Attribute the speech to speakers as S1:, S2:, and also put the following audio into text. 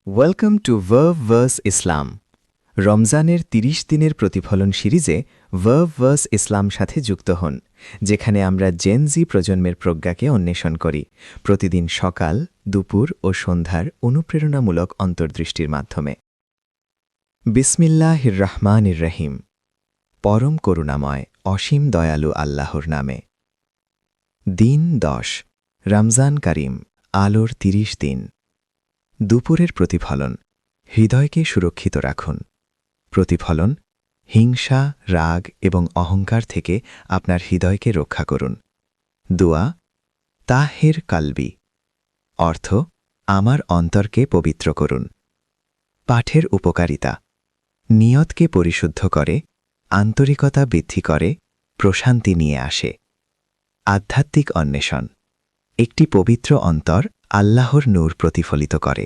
S1: Welcome to verb verse ইসলাম। রমজানের ৩০ দিনের প্রতিফলন সিরিজে ভার্ভ ভার্স ইসলাম সাথে যুক্ত হন, যেখানে আমরা জেন জি প্রজন্মের প্রজ্ঞাকে অন্বেষণ করি প্রতিদিন সকাল, দুপুর ও সন্ধ্যার অনুপ্রেরণামূলক অন্তর্দৃষ্টির মাধ্যমে। বিসমিল্লাহির রহমানির রহিম। পরম করুণাময় অসীম দয়ালু আল্লাহর নামে। দিন ১০, রমজান কারিম, আলোর ৩০ দিন। দুপুরের প্রতিফলন, হৃদয়কে সুরক্ষিত রাখুন। প্রতিফলন, হিংসা, রাগ এবং অহংকার থেকে আপনার হৃদয়কে রক্ষা করুন। দোয়া, তাহের কালবি, অর্থ আমার অন্তরকে পবিত্র করুন। পাঠের উপকারিতা, নিয়তকে পরিশুদ্ধ করে, আন্তরিকতা বৃদ্ধি করে, প্রশান্তি নিয়ে আসে। আধ্যাত্মিক অন্বেষণ, একটি পবিত্র অন্তর আল্লাহর নূর প্রতিফলিত করে।